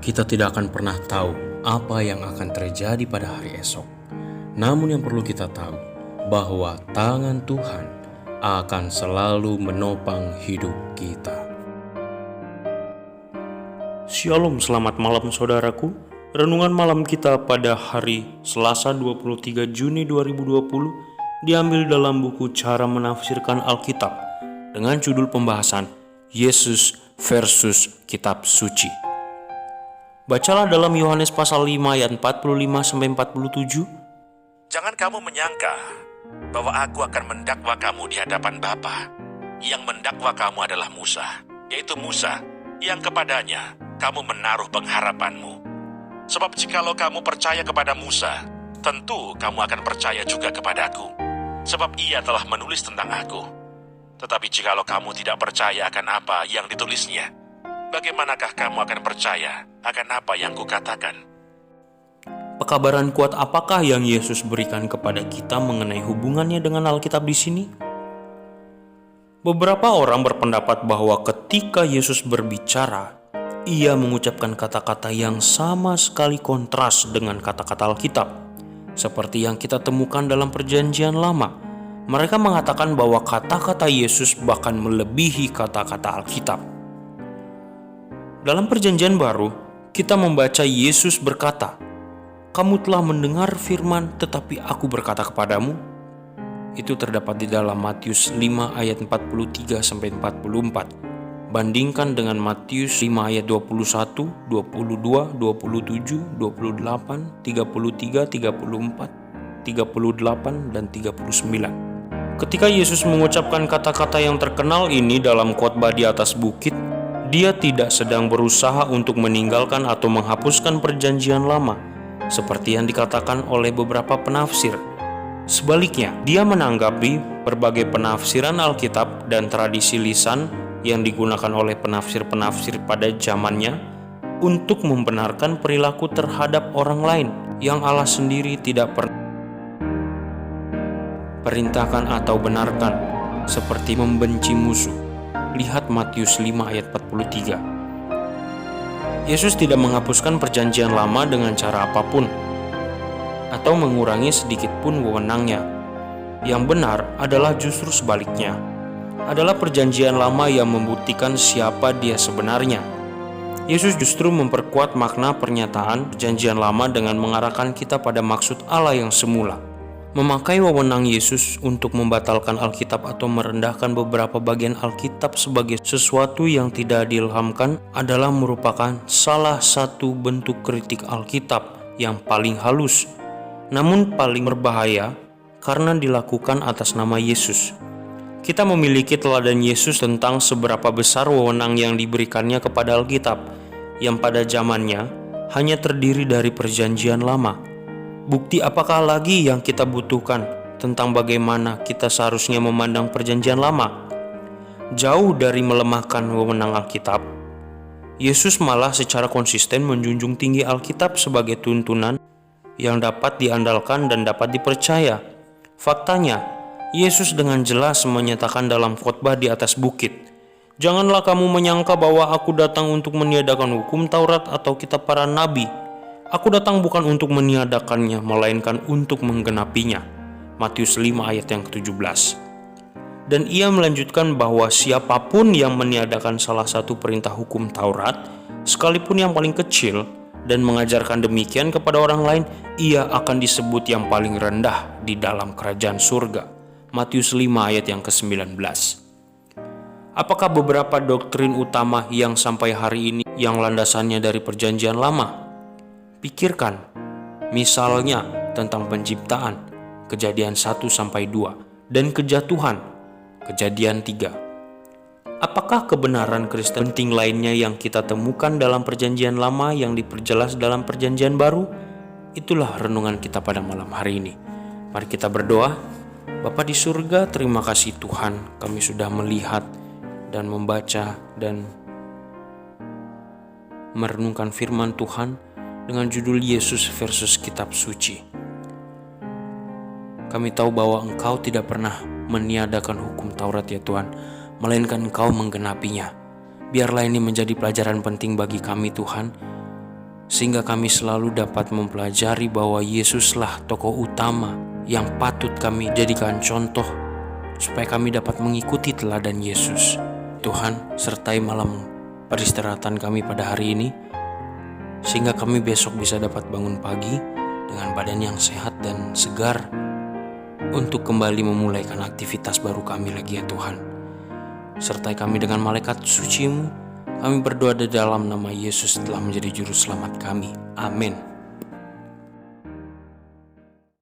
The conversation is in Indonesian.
Kita tidak akan pernah tahu apa yang akan terjadi pada hari esok. Namun yang perlu kita tahu bahwa tangan Tuhan akan selalu menopang hidup kita. Shalom, selamat malam saudaraku. Renungan malam kita pada hari Selasa 23 Juni 2020 diambil dalam buku Cara Menafsirkan Alkitab dengan judul pembahasan Yesus versus Kitab Suci. Bacalah dalam Yohanes pasal 5 ayat 45-47. Jangan kamu menyangka bahwa aku akan mendakwa kamu di hadapan Bapa. Yang mendakwa kamu adalah Musa, yaitu Musa yang kepadanya kamu menaruh pengharapanmu. Sebab jikalau kamu percaya kepada Musa, tentu kamu akan percaya juga kepadaku, sebab ia telah menulis tentang aku. Tetapi jikalau kamu tidak percaya akan apa yang ditulisnya, bagaimanakah kamu akan percaya akan apa yang kukatakan? Pekabaran kuat apakah yang Yesus berikan kepada kita mengenai hubungannya dengan Alkitab di sini? Beberapa orang berpendapat bahwa ketika Yesus berbicara, ia mengucapkan kata-kata yang sama sekali kontras dengan kata-kata Alkitab, seperti yang kita temukan dalam Perjanjian Lama. Mereka mengatakan bahwa kata-kata Yesus bahkan melebihi kata-kata Alkitab. Dalam Perjanjian Baru, kita membaca Yesus berkata, "Kamu telah mendengar firman, tetapi aku berkata kepadamu." Itu terdapat di dalam Matius 5 ayat 43-44. Bandingkan dengan Matius 5 ayat 21, 22, 27, 28, 33, 34, 38, dan 39. Ketika Yesus mengucapkan kata-kata yang terkenal ini dalam khotbah di atas bukit, dia tidak sedang berusaha untuk meninggalkan atau menghapuskan Perjanjian Lama, seperti yang dikatakan oleh beberapa penafsir. Sebaliknya, dia menanggapi berbagai penafsiran Alkitab dan tradisi lisan yang digunakan oleh penafsir-penafsir pada zamannya untuk membenarkan perilaku terhadap orang lain yang Allah sendiri tidak pernah perintahkan atau benarkan, seperti membenci musuh. Lihat Matius 5 ayat 43. Yesus tidak menghapuskan Perjanjian Lama dengan cara apapun atau mengurangi sedikit pun wewenangnya. Yang benar adalah justru sebaliknya. Adalah Perjanjian Lama yang membuktikan siapa dia sebenarnya. Yesus justru memperkuat makna pernyataan Perjanjian Lama dengan mengarahkan kita pada maksud Allah yang semula. Memakai wewenang Yesus untuk membatalkan Alkitab atau merendahkan beberapa bagian Alkitab sebagai sesuatu yang tidak diilhamkan adalah merupakan salah satu bentuk kritik Alkitab yang paling halus, namun paling berbahaya karena dilakukan atas nama Yesus. Kita memiliki teladan Yesus tentang seberapa besar wewenang yang diberikannya kepada Alkitab, yang pada zamannya hanya terdiri dari Perjanjian Lama. Bukti apakah lagi yang kita butuhkan tentang bagaimana kita seharusnya memandang Perjanjian Lama? Jauh dari melemahkan wewenang Alkitab, Yesus malah secara konsisten menjunjung tinggi Alkitab sebagai tuntunan yang dapat diandalkan dan dapat dipercaya. Faktanya, Yesus dengan jelas menyatakan dalam khotbah di atas bukit, "Janganlah kamu menyangka bahwa aku datang untuk meniadakan hukum Taurat atau kitab para nabi. Aku datang bukan untuk meniadakannya, melainkan untuk menggenapinya." Matius 5 ayat yang ke-17. Dan ia melanjutkan bahwa siapapun yang meniadakan salah satu perintah hukum Taurat, sekalipun yang paling kecil, dan mengajarkan demikian kepada orang lain, ia akan disebut yang paling rendah di dalam kerajaan surga. Matius 5 ayat yang ke-19. Apakah beberapa doktrin utama yang sampai hari ini yang landasannya dari Perjanjian Lama? Pikirkan, misalnya tentang penciptaan, Kejadian 1-2, dan kejatuhan, Kejadian 3. Apakah kebenaran Kristen penting lainnya yang kita temukan dalam Perjanjian Lama yang diperjelas dalam Perjanjian Baru? Itulah renungan kita pada malam hari ini. Mari kita berdoa. Bapa di surga, terima kasih Tuhan, kami sudah melihat dan membaca dan merenungkan firman Tuhan dengan judul Yesus versus Kitab Suci. Kami tahu bahwa Engkau tidak pernah meniadakan hukum Taurat ya Tuhan, melainkan Engkau menggenapinya. Biarlah ini menjadi pelajaran penting bagi kami Tuhan, sehingga kami selalu dapat mempelajari bahwa Yesuslah tokoh utama yang patut kami jadikan contoh, supaya kami dapat mengikuti teladan Yesus. Tuhan, sertai malam peristirahatan kami pada hari ini, sehingga kami besok bisa dapat bangun pagi dengan badan yang sehat dan segar untuk kembali memulaikan aktivitas baru kami lagi ya Tuhan. Sertai kami dengan malaikat suci-Mu. Kami berdoa di dalam nama Yesus telah menjadi juru selamat kami. Amin.